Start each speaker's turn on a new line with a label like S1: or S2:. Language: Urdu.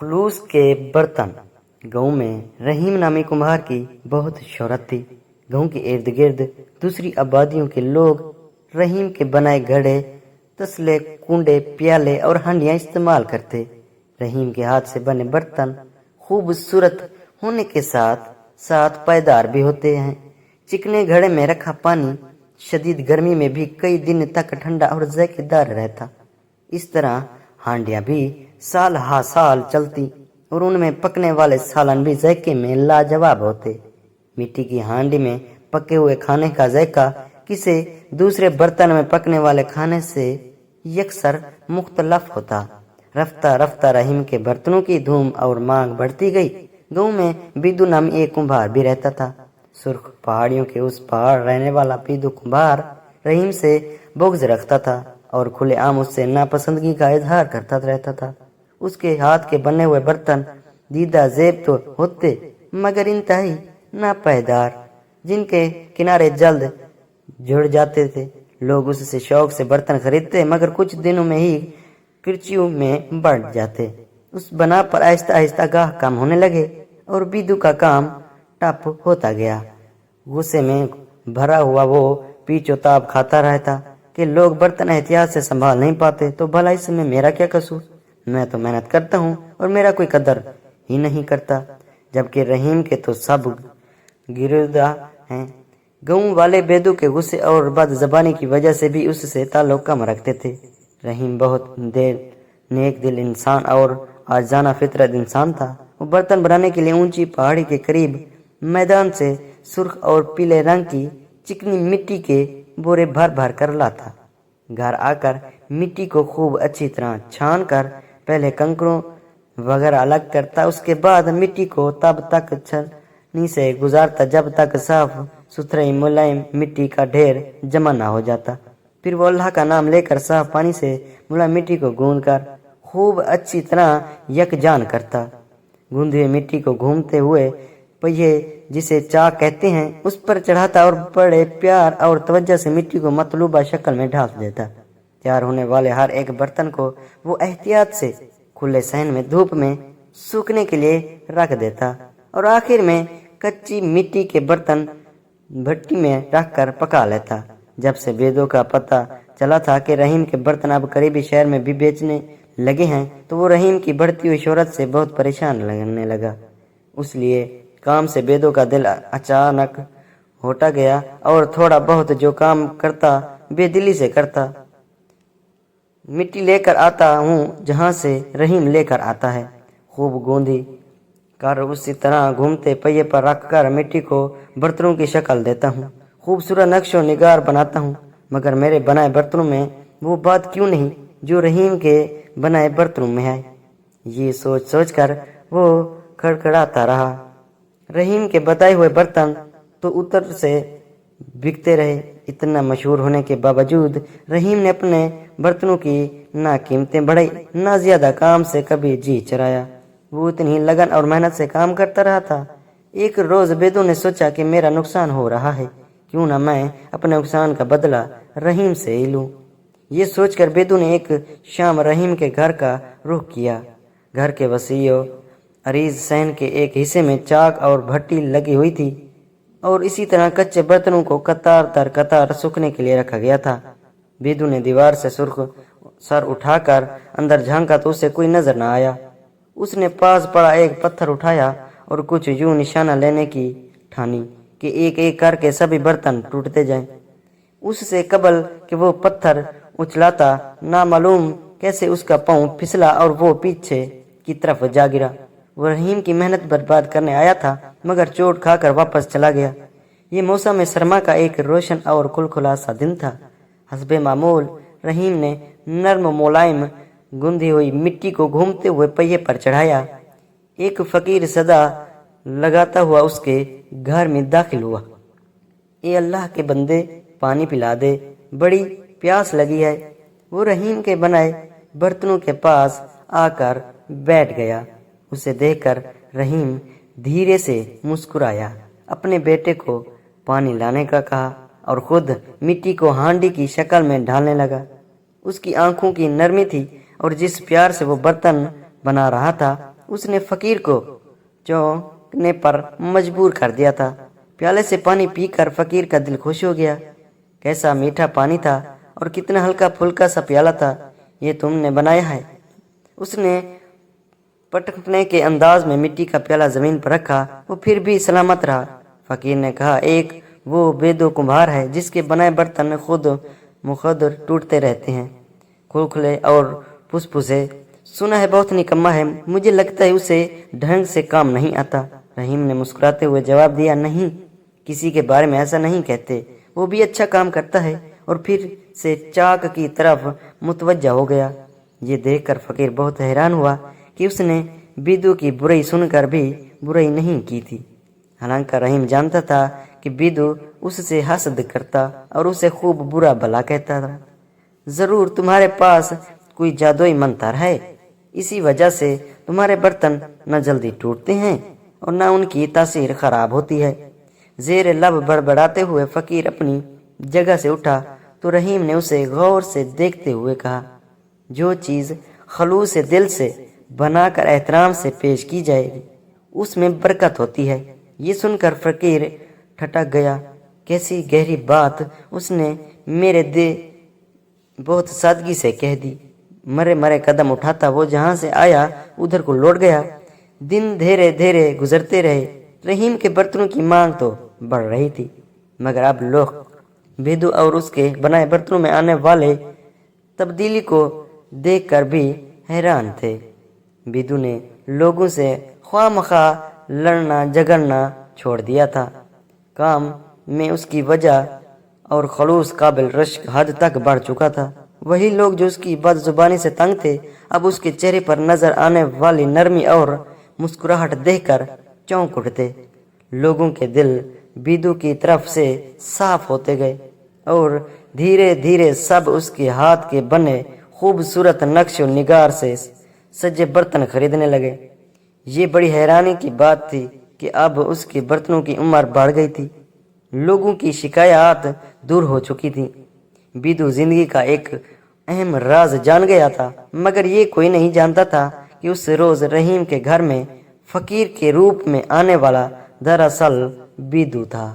S1: خلوص کے برتن۔ گاؤں میں رحیم نامی کمہار کی بہت شہرت تھی۔ گاؤں کے ارد گرد دوسری آبادیوں کے لوگ رحیم کے بنائے گھڑے، تسلے، کنڈے، پیالے اور ہانڈیاں استعمال کرتے۔ رحیم کے ہاتھ سے بنے برتن خوبصورت ہونے کے ساتھ ساتھ پائیدار بھی ہوتے ہیں۔ چکنے گھڑے میں رکھا پانی شدید گرمی میں بھی کئی دن تک ٹھنڈا اور ذائقے دار رہتا۔ اس طرح ہانڈیاں بھی سال ہا سال چلتی اور ان میں پکنے والے سالن بھی ذائقے میں لاجواب ہوتے۔ مٹی کی ہانڈی میں پکے ہوئے کھانے کا ذائقہ کسی دوسرے برتن میں پکنے والے کھانے سے یکسر مختلف ہوتا۔ رفتہ رفتہ رحیم کے برتنوں کی دھوم اور مانگ بڑھتی گئی۔ گاؤں میں بیدو نامی ایک کمبھار بھی رہتا تھا۔ سرخ پہاڑیوں کے اس پہاڑ رہنے والا بیدو کمبھار رحیم سے بغض رکھتا تھا اور کھلے عام اس سے ناپسندگی کا اظہار کرتا رہتا تھا۔ اس کے ہاتھ کے بنے ہوئے برتن دیدہ زیب تو ہوتے مگر انتہائی ناپائیدار، جن کے کنارے جلد جڑ جاتے تھے۔ لوگ اس سے شوق سے برتن خریدتے مگر کچھ دنوں میں ہی کرچیوں میں بڑھ جاتے۔ اس بنا پر آہستہ آہستہ گاہ کم ہونے لگے اور بیدو کا کام ٹپ ہوتا گیا۔ غصے میں بھرا ہوا وہ پیچ و تاب کھاتا رہتا کہ لوگ برتن احتیاط سے سنبھال نہیں پاتے تو بھلا اس میں میرا کیا قصور؟ میں تو محنت کرتا ہوں اور میرا کوئی قدر ہی نہیں کرتا، جبکہ رحیم کے تو سب گرویدہ ہیں۔ گاؤں والے بیدو کے غصے اور بد زبانی کی وجہ سے بھی اس سے تعلق کم رکھتے تھے۔ رحیم بہت نیک دل انسان اور عاجزانہ فطرت انسان تھا۔ وہ برتن بنانے کے لیے اونچی پہاڑی کے قریب میدان سے سرخ اور پیلے رنگ کی چکنی مٹی کے بورے بھر بھر کر لاتا۔ گھر آ کر مٹی کو خوب اچھی طرح چھان کر پہلے کنکروں وغیرہ الگ کرتا، اس کے بعد مٹی کو تب تک چھلنی سے گزارتا جب تک صاف ستھرائی ملائم مٹی کا ڈھیر جمع نہ ہو جاتا۔ پھر وہ اللہ کا نام لے کر صاف پانی سے ملائم مٹی کو گوندھ کر خوب اچھی طرح یکجان کرتا۔ گوندھی ہوئی مٹی کو گھومتے ہوئے پہیے جسے چاک کہتے ہیں اس پر چڑھاتا اور بڑے پیار اور توجہ سے مٹی کو مطلوبہ شکل میں ڈھال دیتا۔ تیار ہونے والے ہر ایک برتن کو وہ احتیاط سے کھلے صحن میں دھوپ میں سوکھنے کے لیے رکھ دیتا اور آخر میں کچی مٹی کے برتن بھٹی میں رکھ کر پکا لیتا۔ جب سے بیدو کا پتہ چلا تھا کہ رحیم کے برتن اب قریبی شہر میں بھی بیچنے لگے ہیں تو وہ رحیم کی بڑھتی ہوئی شہرت سے بہت پریشان لگنے لگا۔ اس لیے کام سے بیدو کا دل اچانک ہوتا گیا اور تھوڑا بہت جو کام کرتا بے دلی سے کرتا۔ مٹی لے کر آتا ہوں جہاں سے رحیم لے کر آتا ہے، خوب گوندھی کر اسی طرح گھومتے پہیے پر رکھ کر مٹی کو برتنوں کی شکل دیتا ہوں، خوبصورت نقش و نگار بناتا ہوں، مگر میرے بنائے برتنوں میں وہ بات کیوں نہیں جو رحیم کے بنائے برتنوں میں ہے؟ یہ سوچ سوچ کر وہ کھڑکھڑاتا رہا۔ رحیم کے بتائے ہوئے برتن تو اتر سے بکتے رہے۔ اتنا مشہور ہونے کے باوجود رحیم نے اپنے برتنوں کی نہ قیمتیں بڑھائی نہ زیادہ کام سے کبھی جی چرایا۔ وہ اتنی لگن اور محنت سے کام کرتا رہا تھا۔ ایک روز بیدو نے سوچا کہ میرا نقصان ہو رہا ہے، کیوں نہ میں اپنے نقصان کا بدلہ رحیم سے ہی لوں۔ یہ سوچ کر بیدو نے ایک شام رحیم کے گھر کا رخ کیا۔ گھر کے وسیع و عریض صحن کے ایک حصے میں چاک اور بھٹی لگی ہوئی تھی اور اسی طرح کچے برتنوں کو قطار در قطار سوکھنے کے لیے رکھا گیا تھا۔ بیدو نے دیوار سے سرخ سر اٹھا کر اندر جھانکا تو اسے کوئی نظر نہ آیا۔ اس نے پاس پڑا ایک پتھر اٹھایا اور کچھ یوں نشانہ لینے کی ٹھانی کہ ایک ایک کر کے سبھی برتن ٹوٹتے جائیں۔ اس سے قبل کہ وہ پتھر اچھلاتا نامعلوم کیسے اس کا پاؤں پھسلا اور وہ پیچھے کی طرف جا گرا۔ وہ رحیم کی محنت برباد کرنے آیا تھا مگر چوٹ کھا کر واپس چلا گیا۔ یہ موسم سرما کا ایک روشن اور کھلکھلا سا دن تھا۔ حسب معمول رحیم نے نرم و ملائم گوندھی ہوئی مٹی کو گھومتے ہوئے پہیے پر چڑھایا۔ ایک فقیر صدا لگاتا ہوا اس کے گھر میں داخل ہوا۔ اے اللہ کے بندے، پانی پلا دے، بڑی پیاس لگی ہے۔ وہ رحیم کے بنائے برتنوں کے پاس آ کر بیٹھ گیا۔ اسے دیکھ کر رحیم دھیرے سے مسکرایا، اپنے بیٹے کو پانی لانے کا کہا اور خود مٹی کو ہانڈی کی شکل میں ڈھالنے لگا۔ اس کی آنکھوں کی نرمی تھی اور جس پیار سے وہ برتن بنا رہا تھا اس نے فقیر کو چونکنے پر مجبور کر دیا تھا۔ پیالے سے پانی پی کر فقیر کا دل خوش ہو گیا۔ کیسا میٹھا پانی تھا اور کتنا ہلکا پھلکا سا پیالہ تھا، یہ تم نے بنایا ہے۔ اس نے پٹکنے کے انداز میں مٹی کا پیالہ زمین پر رکھا، وہ پھر بھی سلامت رہا۔ فقیر نے کہا، ایک وہ بیدو کمبھار ہے جس کے بنائے برتن خود مخدر ٹوٹتے رہتے ہیں، کھلکھلے اور پھسپھسے۔ سنا ہے بہت نکما ہے، مجھے لگتا ہے اسے ڈھنگ سے کام نہیں آتا۔ رحیم نے مسکراتے ہوئے جواب دیا، نہیں، کسی کے بارے میں ایسا نہیں کہتے، وہ بھی اچھا کام کرتا ہے، اور پھر سے چاک کی طرف متوجہ ہو گیا۔ یہ دیکھ کر فقیر بہت حیران ہوا کہ اس نے بیدو کی برائی سن کر بھی برائی نہیں کی تھی، حالانکہ رحیم جانتا تھا کہ بیدو اس سے حسد کرتا اور اسے خوب برا بھلا کہتا تھا۔ ضرور تمہارے پاس کوئی جادوئی منتر ہے، اسی وجہ سے تمہارے برتن نہ جلدی ٹوٹتے ہیں اور نہ ان کی تاثیر خراب ہوتی ہے۔ زیر لب بڑبڑاتے ہوئے فقیر اپنی جگہ سے اٹھا تو رحیم نے اسے غور سے دیکھتے ہوئے کہا، جو چیز خلوص دل سے بنا کر احترام سے پیش کی جائے گی اس میں برکت ہوتی ہے۔ یہ سن کر فقیر ٹھٹک گیا، کیسی گہری بات اس نے میرے دل بہت سادگی سے کہہ دی۔ مرے مرے قدم اٹھاتا وہ جہاں سے آیا ادھر کو لوٹ گیا۔ دن دھیرے دھیرے گزرتے رہے، رحیم کے برتنوں کی مانگ تو بڑھ رہی تھی، مگر اب لوگ بیدو اور اس کے بنائے برتنوں میں آنے والے تبدیلی کو دیکھ کر بھی حیران تھے۔ بیدو نے لوگوں سے خواہ مخواہ لڑنا جھگڑنا چھوڑ دیا تھا۔ کام میں اس کی وجہ اور خلوص قابل رشک حد تک بڑھ چکا تھا۔ وہی لوگ جو اس کی بد زبانی سے تنگ تھے، اب اس کے چہرے پر نظر آنے والی نرمی اور مسکراہٹ دیکھ کر چونک اٹھتے۔ لوگوں کے دل بیدو کی طرف سے صاف ہوتے گئے اور دھیرے دھیرے سب اس کے ہاتھ کے بنے خوبصورت نقش و نگار سے سجے برتن خریدنے لگے۔ یہ بڑی حیرانی کی بات تھی کہ اب اس کے برتنوں کی عمر بڑھ گئی تھی، لوگوں کی شکایات دور ہو چکی تھی۔ بیدو زندگی کا ایک اہم راز جان گیا تھا، مگر یہ کوئی نہیں جانتا تھا کہ اس روز رحیم کے گھر میں فقیر کے روپ میں آنے والا دراصل بیدو تھا۔